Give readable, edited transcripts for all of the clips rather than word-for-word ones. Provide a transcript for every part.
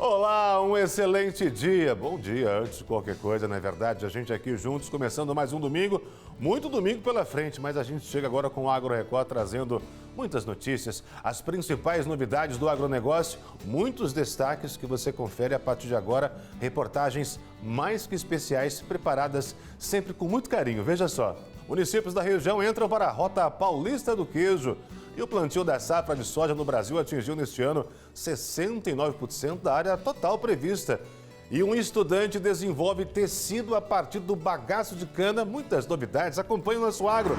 Olá, um excelente dia. Bom dia, antes de qualquer coisa, não é verdade? A gente aqui juntos, começando mais um domingo, muito domingo pela frente, mas a gente chega agora com o Agro Record trazendo muitas notícias, as principais novidades do agronegócio, muitos destaques que você confere a partir de agora, reportagens mais que especiais, preparadas sempre com muito carinho. Veja só, municípios da região entram para a Rota Paulista do Queijo. E o plantio da safra de soja no Brasil atingiu neste ano 69% da área total prevista. E um estudante desenvolve tecido a partir do bagaço de cana. Muitas novidades. Acompanhe o nosso agro.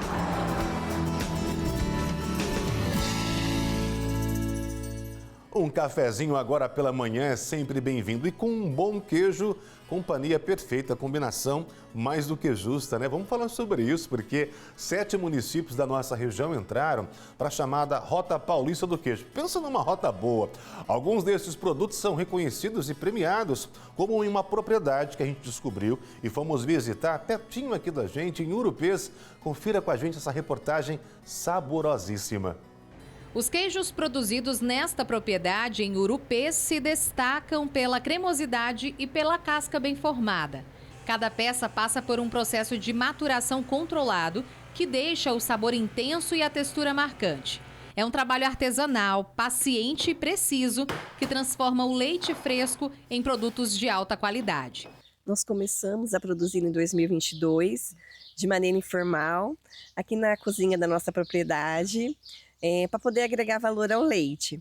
Um cafezinho agora pela manhã é sempre bem-vindo. E com um bom queijo, companhia perfeita, combinação mais do que justa, né? Vamos falar sobre isso, porque 7 municípios da nossa região entraram para a chamada Rota Paulista do Queijo. Pensa numa rota boa. Alguns desses produtos são reconhecidos e premiados, como em uma propriedade que a gente descobriu e fomos visitar pertinho aqui da gente, em Urupês. Confira com a gente essa reportagem saborosíssima. Os queijos produzidos nesta propriedade em Urupês se destacam pela cremosidade e pela casca bem formada. Cada peça passa por um processo de maturação controlado que deixa o sabor intenso e a textura marcante. É um trabalho artesanal, paciente e preciso que transforma o leite fresco em produtos de alta qualidade. Nós começamos a produzir em 2022 de maneira informal, aqui na cozinha da nossa propriedade, para poder agregar valor ao leite.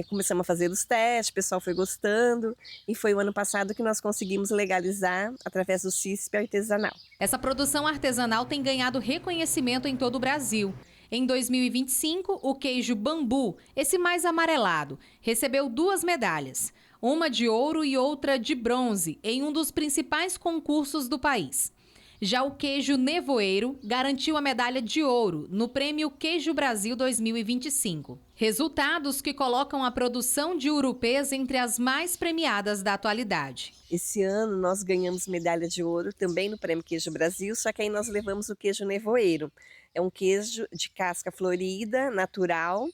Começamos a fazer os testes, o pessoal foi gostando e foi o ano passado que nós conseguimos legalizar através do CISP artesanal. Essa produção artesanal tem ganhado reconhecimento em todo o Brasil. Em 2025, o queijo Bambu, esse mais amarelado, recebeu 2 medalhas, uma de ouro e outra de bronze, em um dos principais concursos do país. Já o queijo Nevoeiro garantiu a medalha de ouro no Prêmio Queijo Brasil 2025. Resultados que colocam a produção de Urupês entre as mais premiadas da atualidade. Esse ano nós ganhamos medalha de ouro também no Prêmio Queijo Brasil, só que aí nós levamos o queijo Nevoeiro. É um queijo de casca florida, natural,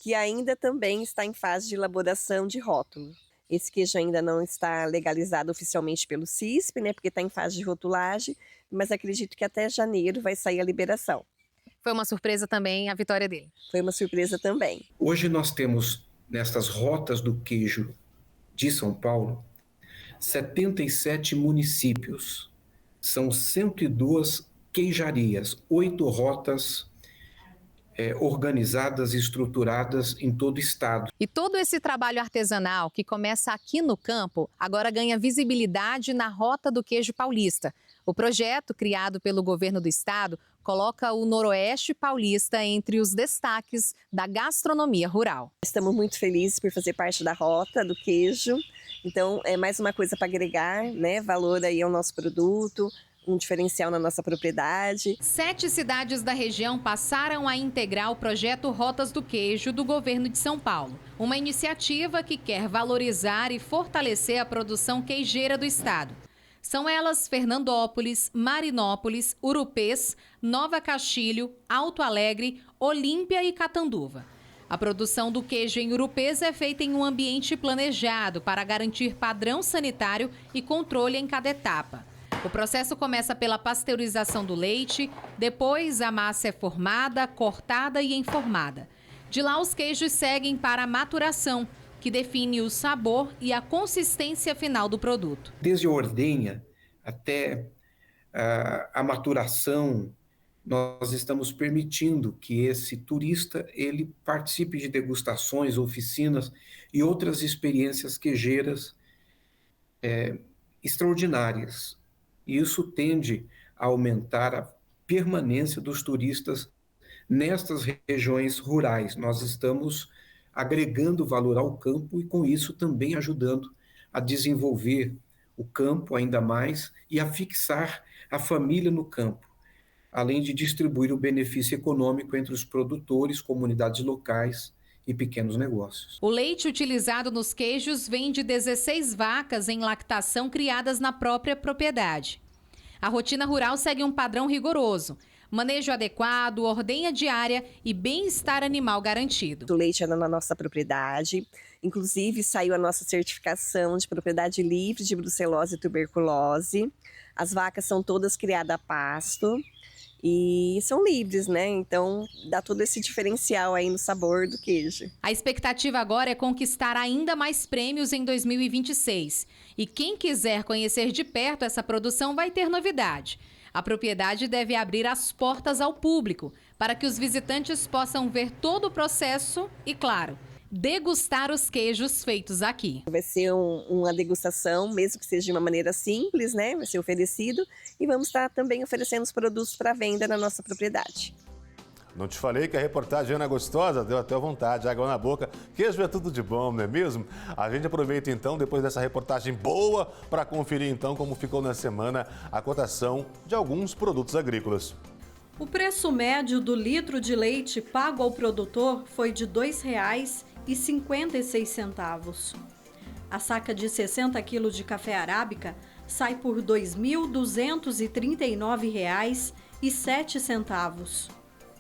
que ainda também está em fase de elaboração de rótulo. Esse queijo ainda não está legalizado oficialmente pelo CISP, né, porque está em fase de rotulagem, mas acredito que até janeiro vai sair a liberação. Foi uma surpresa também a vitória dele? Foi uma surpresa também. Hoje nós temos, nestas rotas do queijo de São Paulo, 77 municípios. São 102 queijarias, 8 rotas organizadas e estruturadas em todo o estado. E todo esse trabalho artesanal que começa aqui no campo, agora ganha visibilidade na Rota do Queijo Paulista. O projeto, criado pelo governo do estado, coloca o Noroeste Paulista entre os destaques da gastronomia rural. Estamos muito felizes por fazer parte da Rota do Queijo. Então, é mais uma coisa para agregar, né, valor aí ao nosso produto, um diferencial na nossa propriedade. 7 cidades da região passaram a integrar o projeto Rotas do Queijo do governo de São Paulo. Uma iniciativa que quer valorizar e fortalecer a produção queijeira do estado. São elas Fernandópolis, Marinópolis, Urupês, Nova Castilho, Alto Alegre, Olímpia e Catanduva. A produção do queijo em Urupês é feita em um ambiente planejado para garantir padrão sanitário e controle em cada etapa. O processo começa pela pasteurização do leite, depois a massa é formada, cortada e enformada. De lá, os queijos seguem para a maturação, que define o sabor e a consistência final do produto. Desde a ordenha até a maturação, nós estamos permitindo que esse turista ele participe de degustações, oficinas e outras experiências queijeiras extraordinárias. Isso tende a aumentar a permanência dos turistas nestas regiões rurais. Nós estamos agregando valor ao campo e, com isso, também ajudando a desenvolver o campo ainda mais e a fixar a família no campo, além de distribuir o benefício econômico entre os produtores, comunidades locais e pequenos negócios. O leite utilizado nos queijos vem de 16 vacas em lactação criadas na própria propriedade. A rotina rural segue um padrão rigoroso. manejo adequado, ordenha diária e bem-estar animal garantido. O leite é na nossa propriedade, inclusive saiu a nossa certificação de propriedade livre de brucelose e tuberculose. As vacas são todas criadas a pasto e são livres, né? Então dá todo esse diferencial aí no sabor do queijo. A expectativa agora é conquistar ainda mais prêmios em 2026. E quem quiser conhecer de perto essa produção vai ter novidade. A propriedade deve abrir as portas ao público para que os visitantes possam ver todo o processo e, claro, degustar os queijos feitos aqui. Vai ser uma degustação, mesmo que seja de uma maneira simples, né? Vai ser oferecido e vamos estar também oferecendo os produtos para venda na nossa propriedade. Não te falei que a reportagem era gostosa? Deu até vontade, água na boca. Queijo é tudo de bom, não é mesmo? A gente aproveita então, depois dessa reportagem boa, para conferir então como ficou na semana a cotação de alguns produtos agrícolas. O preço médio do litro de leite pago ao produtor foi de R$ 2,56. A saca de 60 quilos de café arábica sai por R$ 2.239,07.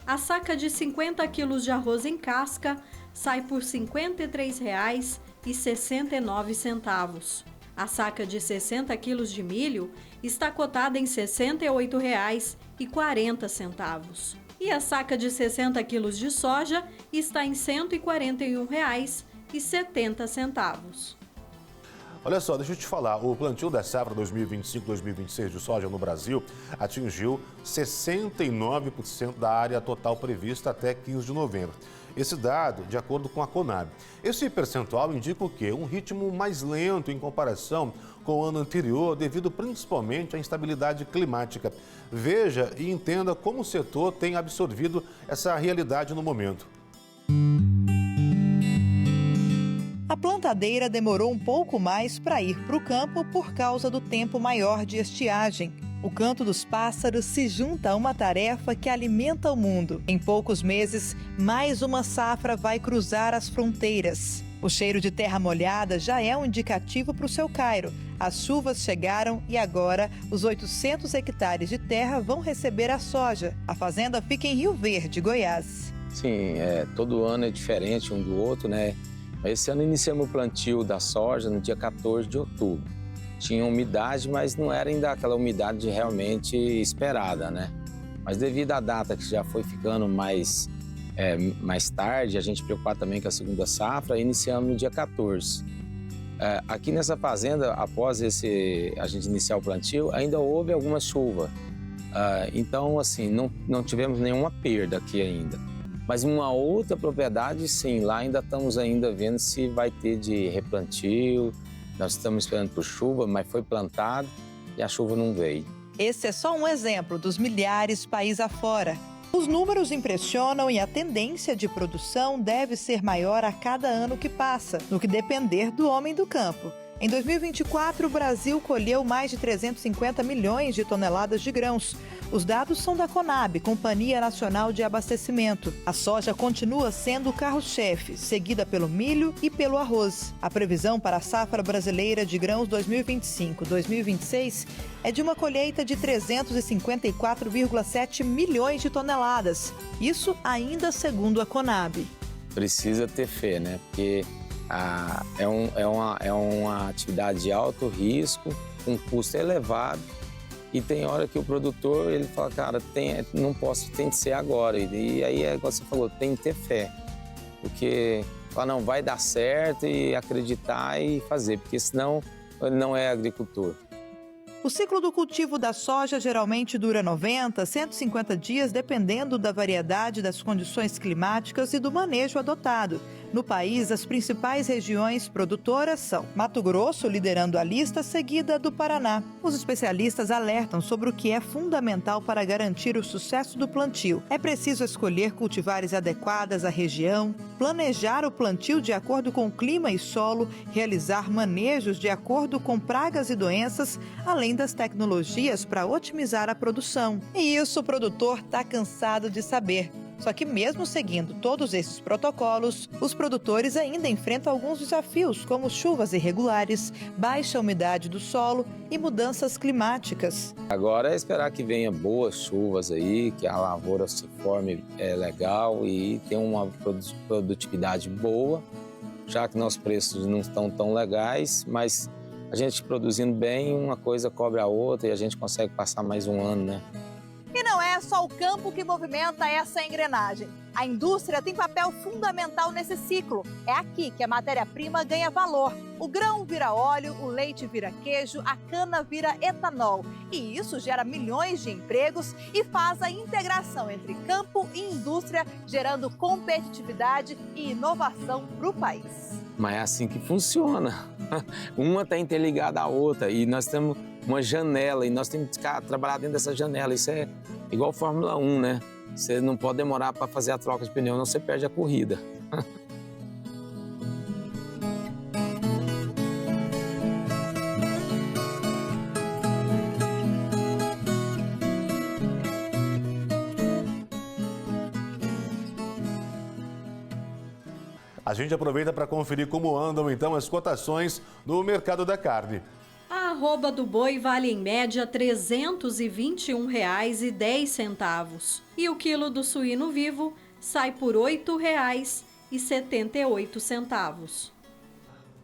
A saca de 50 quilos de arroz em casca sai por R$ 53,69. A saca de 60 quilos de milho está cotada em R$ 68,40. E a saca de 60 quilos de soja está em R$ 141,70. Olha só, deixa eu te falar, o plantio da safra 2025-2026 de soja no Brasil atingiu 69% da área total prevista até 15 de novembro. Esse dado, de acordo com a Conab. Esse percentual indica o quê? Um ritmo mais lento em comparação com o ano anterior, devido principalmente à instabilidade climática. Veja e entenda como o setor tem absorvido essa realidade no momento. A plantadeira demorou um pouco mais para ir para o campo por causa do tempo maior de estiagem. O canto dos pássaros se junta a uma tarefa que alimenta o mundo. Em poucos meses, mais uma safra vai cruzar as fronteiras. O cheiro de terra molhada já é um indicativo para o seu Cairo. As chuvas chegaram e agora os 800 hectares de terra vão receber a soja. A fazenda fica em Rio Verde, Goiás. Sim, todo ano é diferente um do outro, né? Esse ano iniciamos o plantio da soja no dia 14 de outubro. Tinha umidade, mas não era ainda aquela umidade realmente esperada, né? Mas devido à data que já foi ficando mais tarde, a gente preocupado também com a segunda safra, iniciamos no dia 14. Aqui nessa fazenda, após a gente iniciar o plantio, ainda houve alguma chuva. Então, assim, não tivemos nenhuma perda aqui ainda. Mas uma outra propriedade, sim, lá ainda estamos vendo se vai ter de replantio. Nós estamos esperando por chuva, mas foi plantado e a chuva não veio. Esse é só um exemplo dos milhares país afora. Os números impressionam e a tendência de produção deve ser maior a cada ano que passa, no que depender do homem do campo. Em 2024, o Brasil colheu mais de 350 milhões de toneladas de grãos. Os dados são da Conab, Companhia Nacional de Abastecimento. A soja continua sendo o carro-chefe, seguida pelo milho e pelo arroz. A previsão para a safra brasileira de grãos 2025-2026 é de uma colheita de 354,7 milhões de toneladas. Isso ainda segundo a Conab. Precisa ter fé, né? Porque é uma atividade de alto risco, com custo elevado. E tem hora que o produtor, ele fala, cara, não posso, tem que ser agora. E aí, igual você falou, tem que ter fé. Porque fala, não, vai dar certo e acreditar e fazer, porque senão ele não é agricultor. O ciclo do cultivo da soja geralmente dura 90 a 150 dias, dependendo da variedade das condições climáticas e do manejo adotado. No país, as principais regiões produtoras são Mato Grosso, liderando a lista, seguida do Paraná. Os especialistas alertam sobre o que é fundamental para garantir o sucesso do plantio. É preciso escolher cultivares adequadas à região, planejar o plantio de acordo com o clima e solo, realizar manejos de acordo com pragas e doenças, além das tecnologias para otimizar a produção. E isso o produtor está cansado de saber. Só que mesmo seguindo todos esses protocolos, os produtores ainda enfrentam alguns desafios, como chuvas irregulares, baixa umidade do solo e mudanças climáticas. Agora é esperar que venha boas chuvas aí, que a lavoura se forme legal e tenha uma produtividade boa, já que nossos preços não estão tão legais, mas a gente produzindo bem, uma coisa cobre a outra e a gente consegue passar mais um ano, né? E não é só o campo que movimenta essa engrenagem. A indústria tem papel fundamental nesse ciclo. É aqui que a matéria-prima ganha valor. O grão vira óleo, o leite vira queijo, a cana vira etanol. E isso gera milhões de empregos e faz a integração entre campo e indústria, gerando competitividade e inovação para o país. Mas é assim que funciona. Uma está interligada à outra e nós temos uma janela e nós temos que trabalhar dentro dessa janela. Isso é igual Fórmula 1, né? Você não pode demorar para fazer a troca de pneu, não você perde a corrida. A gente aproveita para conferir como andam então as cotações no mercado da carne. A arroba do boi vale em média R$ 321,10. E o quilo do suíno vivo sai por R$ 8,78.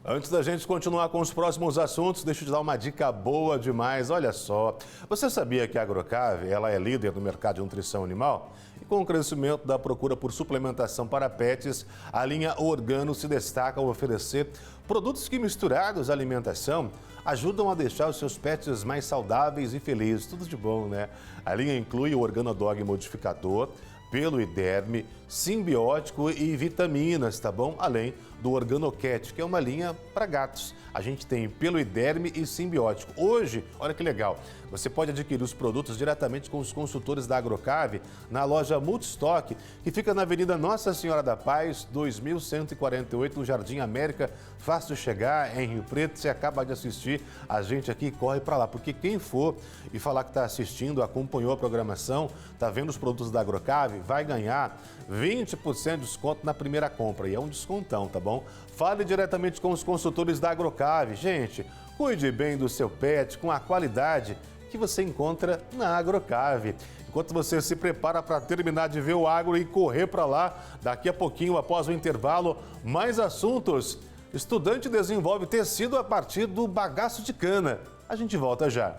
Antes da gente continuar com os próximos assuntos, deixa eu te dar uma dica boa demais. Olha só, você sabia que a Agrocave ela é líder no mercado de nutrição animal? E com o crescimento da procura por suplementação para pets, a linha Organo se destaca ao oferecer produtos que, misturados à alimentação, ajudam a deixar os seus pets mais saudáveis e felizes. Tudo de bom, né? A linha inclui o Organodog modificador, pelo e derme, simbiótico e vitaminas, tá bom? Além do Organocat, que é uma linha para gatos. A gente tem pelo e derme e simbiótico. Hoje, olha que legal, você pode adquirir os produtos diretamente com os consultores da Agrocave na loja Multistock, que fica na Avenida Nossa Senhora da Paz, 2148, no Jardim América. Fácil de chegar, em Rio Preto. Você acaba de assistir a gente aqui, corre para lá, porque quem for e falar que está assistindo, acompanhou a programação, está vendo os produtos da Agrocave, vai ganhar 20% de desconto na primeira compra. E é um descontão, tá bom? Fale diretamente com os consultores da Agrocave. Gente, cuide bem do seu pet com a qualidade que você encontra na Agrocave. Enquanto você se prepara para terminar de ver o agro e correr para lá, daqui a pouquinho, após o intervalo, mais assuntos. Estudante desenvolve tecido a partir do bagaço de cana. A gente volta já.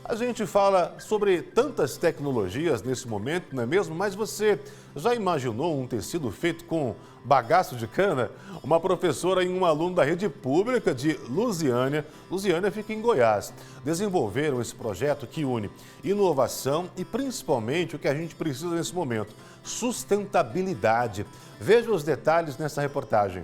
A gente fala sobre tantas tecnologias nesse momento, não é mesmo? Mas você já imaginou um tecido feito com bagaço de cana? Uma professora e um aluno da rede pública de Lusiânia fica em Goiás, desenvolveram esse projeto que une inovação e principalmente o que a gente precisa nesse momento, sustentabilidade. Veja os detalhes nessa reportagem.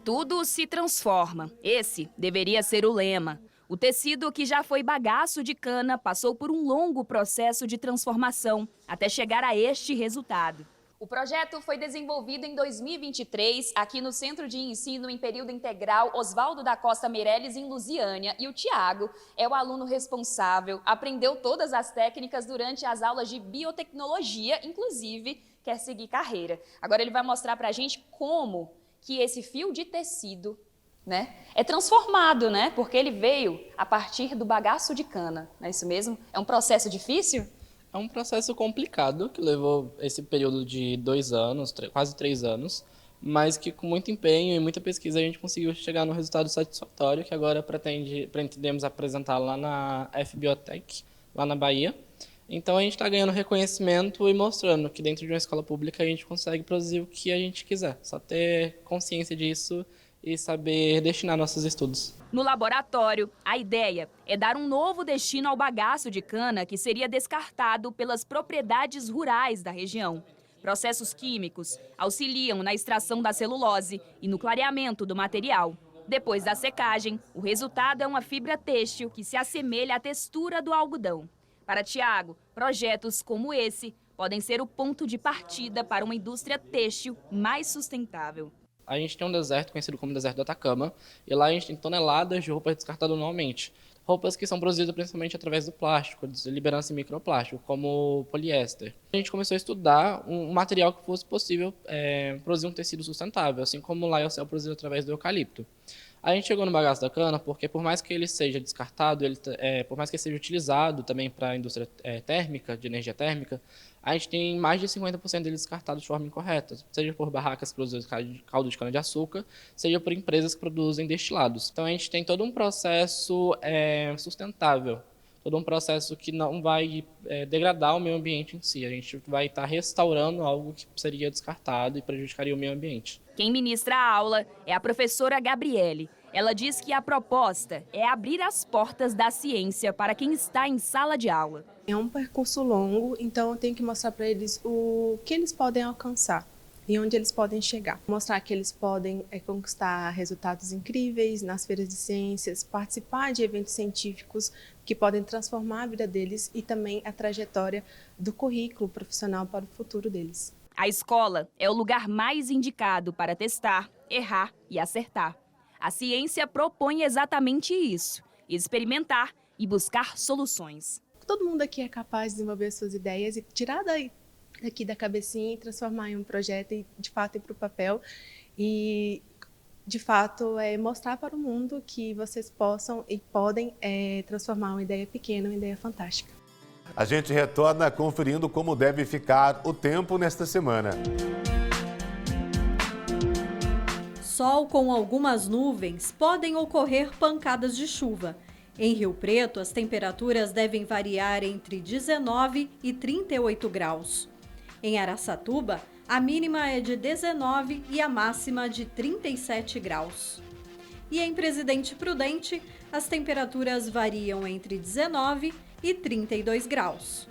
Tudo se transforma. Esse deveria ser o lema. O tecido, que já foi bagaço de cana, passou por um longo processo de transformação até chegar a este resultado. O projeto foi desenvolvido em 2023 aqui no Centro de Ensino em Período Integral Oswaldo da Costa Meireles, em Lusiânia. E o Tiago é o aluno responsável, aprendeu todas as técnicas durante as aulas de biotecnologia, inclusive quer seguir carreira. Agora ele vai mostrar para a gente como que esse fio de tecido, né, é transformado, né? Porque ele veio a partir do bagaço de cana, não é isso mesmo? É um processo difícil? É um processo complicado, que levou esse período de 2 anos, quase 3 anos, mas que com muito empenho e muita pesquisa a gente conseguiu chegar no resultado satisfatório, que agora pretendemos apresentar lá na FBiotech, lá na Bahia. Então a gente está ganhando reconhecimento e mostrando que dentro de uma escola pública a gente consegue produzir o que a gente quiser, só ter consciência disso e saber destinar nossos estudos. No laboratório, a ideia é dar um novo destino ao bagaço de cana que seria descartado pelas propriedades rurais da região. Processos químicos auxiliam na extração da celulose e no clareamento do material. Depois da secagem, o resultado é uma fibra têxtil que se assemelha à textura do algodão. Para Tiago, projetos como esse podem ser o ponto de partida para uma indústria têxtil mais sustentável. A gente tem um deserto conhecido como deserto do Atacama, e lá a gente tem toneladas de roupa descartada anualmente. roupas que são produzidas principalmente através do plástico, liberando-se microplástico, como poliéster. A gente começou a estudar um material que fosse possível produzir um tecido sustentável, assim como o lyocell produzido através do eucalipto. A gente chegou no bagaço da cana porque, por mais que ele seja descartado, por mais que ele seja utilizado também para a indústria térmica, de energia térmica, a gente tem mais de 50% dele descartado de forma incorreta, seja por barracas que produzem caldo de cana-de-açúcar, seja por empresas que produzem destilados. Então a gente tem todo um processo sustentável, todo um processo que não vai degradar o meio ambiente em si. A gente vai estar restaurando algo que seria descartado e prejudicaria o meio ambiente. Quem ministra a aula é a professora Gabriele. Ela diz que a proposta é abrir as portas da ciência para quem está em sala de aula. É um percurso longo, então eu tenho que mostrar para eles o que eles podem alcançar e onde eles podem chegar. Mostrar que eles podem conquistar resultados incríveis nas feiras de ciências, participar de eventos científicos que podem transformar a vida deles e também a trajetória do currículo profissional para o futuro deles. A escola é o lugar mais indicado para testar, errar e acertar. A ciência propõe exatamente isso: experimentar e buscar soluções. Todo mundo aqui é capaz de desenvolver suas ideias e tirar daqui da cabecinha e transformar em um projeto e, de fato, ir para o papel. E, de fato, mostrar para o mundo que vocês possam e podem transformar uma ideia pequena em uma ideia fantástica. A gente retorna conferindo como deve ficar o tempo nesta semana. Sol com algumas nuvens, podem ocorrer pancadas de chuva. Em Rio Preto, as temperaturas devem variar entre 19 e 38 graus. Em Araçatuba, a mínima é de 19 e a máxima de 37 graus. E em Presidente Prudente, as temperaturas variam entre 19 e 32 graus.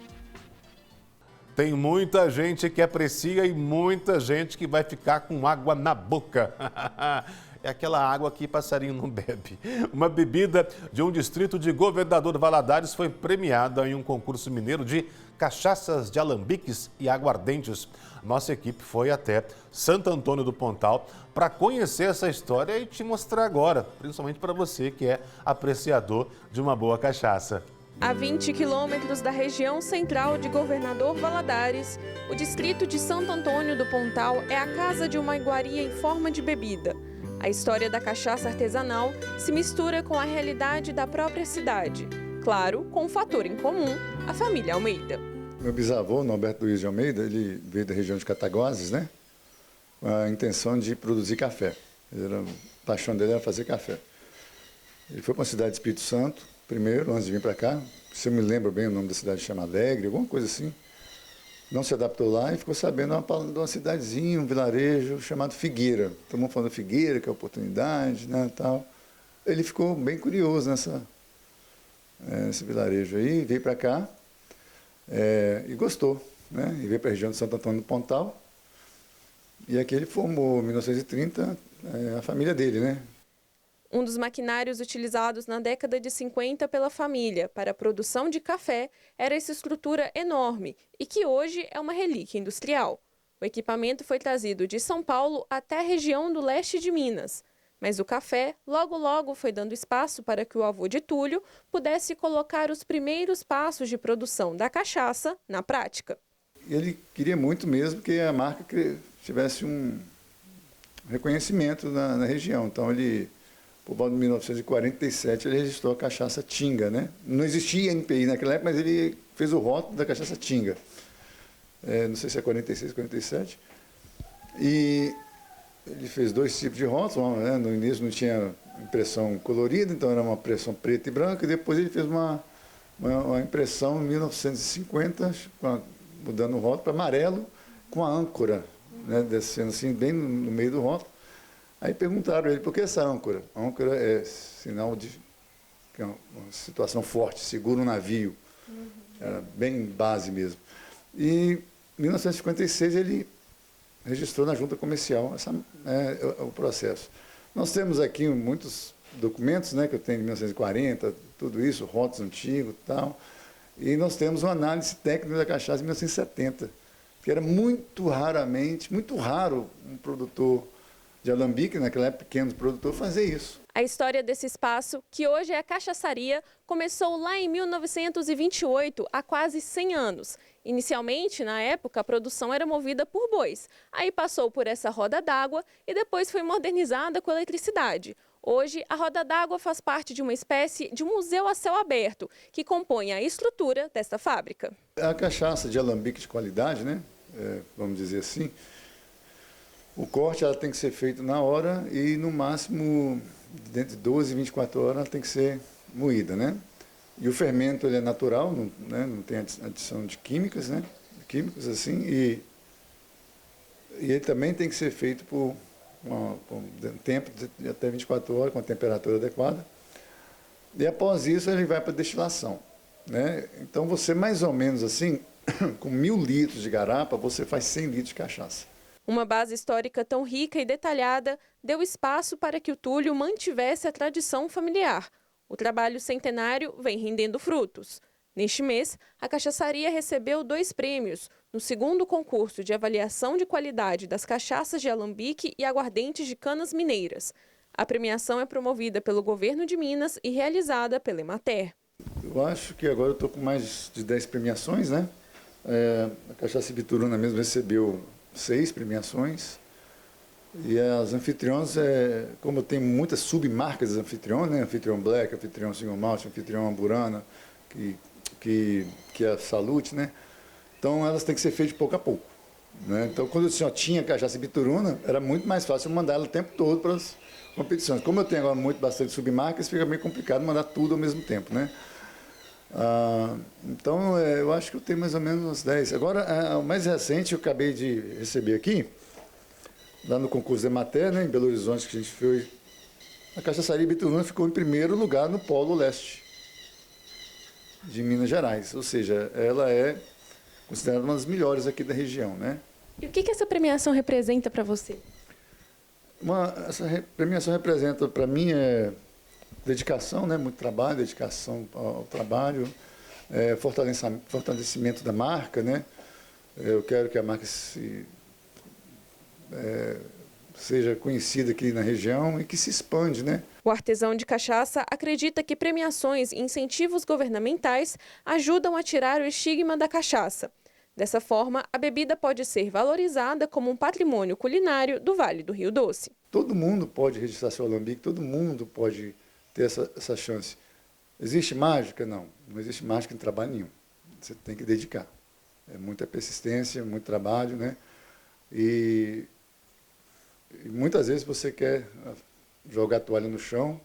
Tem muita gente que aprecia e muita gente que vai ficar com água na boca. É aquela água que passarinho não bebe. Uma bebida de um distrito de Governador Valadares foi premiada em um concurso mineiro de cachaças de alambiques e aguardentes. Nossa equipe foi até Santo Antônio do Pontal para conhecer essa história e te mostrar agora, principalmente para você que é apreciador de uma boa cachaça. A 20 quilômetros da região central de Governador Valadares, o distrito de Santo Antônio do Pontal é a casa de uma iguaria em forma de bebida. A história da cachaça artesanal se mistura com a realidade da própria cidade. Claro, com um fator em comum, a família Almeida. Meu bisavô, Norberto Luiz de Almeida, ele veio da região de Cataguases, né? Com a intenção de produzir café. A paixão dele era fazer café. Ele foi para a cidade de Espírito Santo, primeiro, antes de vir para cá. Se eu me lembro bem, o nome da cidade chama Alegre, alguma coisa assim. Não se adaptou lá e ficou sabendo de uma cidadezinha, um vilarejo chamado Figueira. Todo mundo falando Figueira, que é oportunidade, né, tal. Ele ficou bem curioso nesse vilarejo aí, veio para cá e gostou, né? E veio para a região de Santo Antônio do Pontal. E aqui ele formou, em 1930, a família dele, né? Um dos maquinários utilizados na década de 50 pela família para a produção de café era essa estrutura enorme e que hoje é uma relíquia industrial. O equipamento foi trazido de São Paulo até a região do leste de Minas. Mas o café logo foi dando espaço para que o avô de Túlio pudesse colocar os primeiros passos de produção da cachaça na prática. Ele queria muito mesmo que a marca tivesse um reconhecimento na região. Então ele... Por volta de 1947, ele registrou a cachaça Tinga, né? Não existia NPI naquela época, mas ele fez o rótulo da cachaça Tinga. Não sei se é 46, 47. E ele fez dois tipos de rótulos, né? No início não tinha impressão colorida, então era uma impressão preta e branca, e depois ele fez uma impressão em 1950, mudando o rótulo para amarelo, com a âncora, né? Descendo assim, bem no meio do rótulo. Aí perguntaram a ele, por que essa âncora? A âncora é sinal de que é uma situação forte, segura um navio. Era bem base mesmo. E em 1956 ele registrou na junta comercial o processo. Nós temos aqui muitos documentos, né, que eu tenho de 1940, tudo isso, rótulos antigos e tal. E nós temos uma análise técnica da cachaça de 1970, que era muito raro um produtor de alambique, naquela época pequeno produtor, fazer isso. A história desse espaço, que hoje é a cachaçaria, começou lá em 1928, há quase 100 anos. Inicialmente, na época, a produção era movida por bois. Aí passou por essa roda d'água e depois foi modernizada com eletricidade. Hoje, a roda d'água faz parte de uma espécie de museu a céu aberto, que compõe a estrutura desta fábrica. A cachaça de alambique de qualidade, né? Vamos dizer assim, o corte ela tem que ser feito na hora e, no máximo, dentro de 12 e 24 horas, ela tem que ser moída, né? E o fermento ele é natural, não tem adição de químicas, né? Químicos assim, e ele também tem que ser feito por um tempo de até 24 horas, com a temperatura adequada. E após isso, ele vai para a destilação, né? Então, você mais ou menos assim, com 1.000 litros de garapa, você faz 100 litros de cachaça. Uma base histórica tão rica e detalhada deu espaço para que o Túlio mantivesse a tradição familiar. O trabalho centenário vem rendendo frutos. Neste mês, a cachaçaria recebeu 2 prêmios no segundo concurso de avaliação de qualidade das cachaças de alambique e aguardentes de canas mineiras. A premiação é promovida pelo governo de Minas e realizada pela Emater. Eu acho que agora eu estou com mais de 10 premiações, né? A Cachaça Bituruna mesmo recebeu 6 premiações. E as anfitriões, como eu tenho muitas submarcas das anfitriões, né? Anfitrião Black, anfitrião Single Malt, anfitrião Amburana, que é a Salute, né? Então elas têm que ser feitas de pouco a pouco, né? Então quando eu tinha Cachaça Bituruna, era muito mais fácil eu mandar ela o tempo todo para as competições. Como eu tenho agora bastante submarcas, fica meio complicado mandar tudo ao mesmo tempo, né? Então eu acho que eu tenho mais ou menos uns 10. Agora, o mais recente eu acabei de receber aqui, lá no concurso da Emater, né, em Belo Horizonte, que a gente foi, a Cachaçaria Bituruna ficou em primeiro lugar no Polo Leste de Minas Gerais. Ou seja, ela é considerada uma das melhores aqui da região, né? E o que essa premiação representa para você? Essa premiação representa, para mim, dedicação, né? Muito trabalho, dedicação ao trabalho, fortalecimento da marca, né? Eu quero que a marca seja conhecida aqui na região e que se expande, né? O artesão de cachaça acredita que premiações e incentivos governamentais ajudam a tirar o estigma da cachaça. Dessa forma, a bebida pode ser valorizada como um patrimônio culinário do Vale do Rio Doce. Todo mundo pode registrar seu alambique, todo mundo pode ter essa chance. Existe mágica? Não. Não existe mágica em trabalho nenhum. Você tem que dedicar. É muita persistência, muito trabalho, né? E muitas vezes você quer jogar a toalha no chão,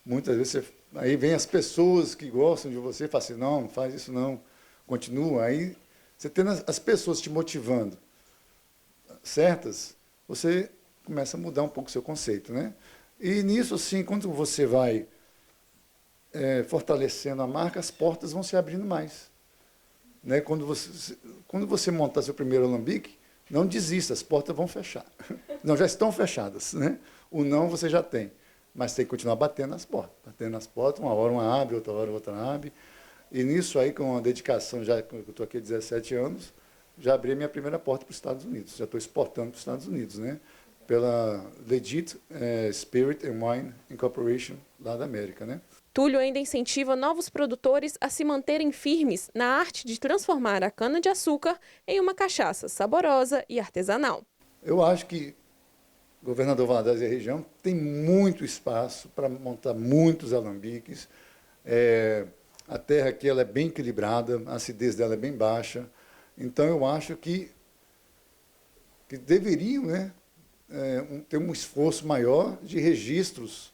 muitas vezes aí vem as pessoas que gostam de você e falam assim, não faz isso não, continua. Aí você tendo as pessoas te motivando certas, você começa a mudar um pouco o seu conceito, né? E nisso, assim, quando você vai fortalecendo a marca, as portas vão se abrindo mais, né? Quando você montar seu primeiro alambique, não desista, as portas vão fechar. Não, já estão fechadas, né? O não você já tem, mas tem que continuar batendo nas portas, uma hora uma abre, outra hora outra abre. E nisso aí, com a dedicação, já que eu estou aqui há 17 anos, já abri a minha primeira porta para os Estados Unidos, já estou exportando para os Estados Unidos, né? Pela Legit Spirit and Wine Incorporation, lá da América, né? Túlio ainda incentiva novos produtores a se manterem firmes na arte de transformar a cana-de-açúcar em uma cachaça saborosa e artesanal. Eu acho que o governador Valadares e a região tem muito espaço para montar muitos alambiques. A terra aqui ela é bem equilibrada, a acidez dela é bem baixa. Então, eu acho que deveriam, né, ter um esforço maior de registros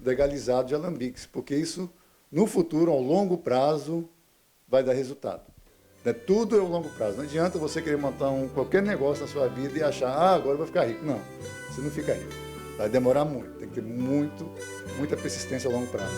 legalizados de alambiques, porque isso, no futuro, ao longo prazo, vai dar resultado. Tudo é ao longo prazo. Não adianta você querer montar qualquer negócio na sua vida e achar, agora eu vou ficar rico. Não, você não fica rico. Vai demorar muito, tem que ter muita persistência a longo prazo.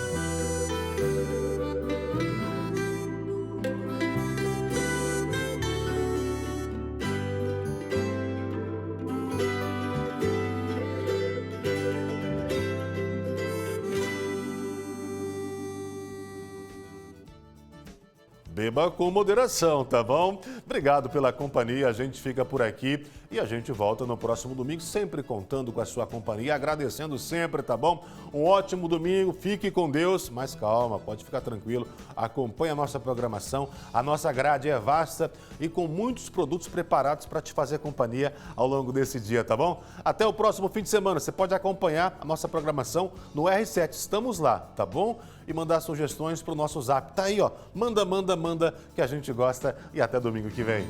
Beba com moderação, tá bom? Obrigado pela companhia, a gente fica por aqui e a gente volta no próximo domingo, sempre contando com a sua companhia, agradecendo sempre, tá bom? Um ótimo domingo, fique com Deus, mas calma, pode ficar tranquilo, acompanhe a nossa programação, a nossa grade é vasta e com muitos produtos preparados para te fazer companhia ao longo desse dia, tá bom? Até o próximo fim de semana, você pode acompanhar a nossa programação no R7, estamos lá, tá bom? E mandar sugestões para o nosso zap, tá aí ó, manda, que a gente gosta e até domingo que vem.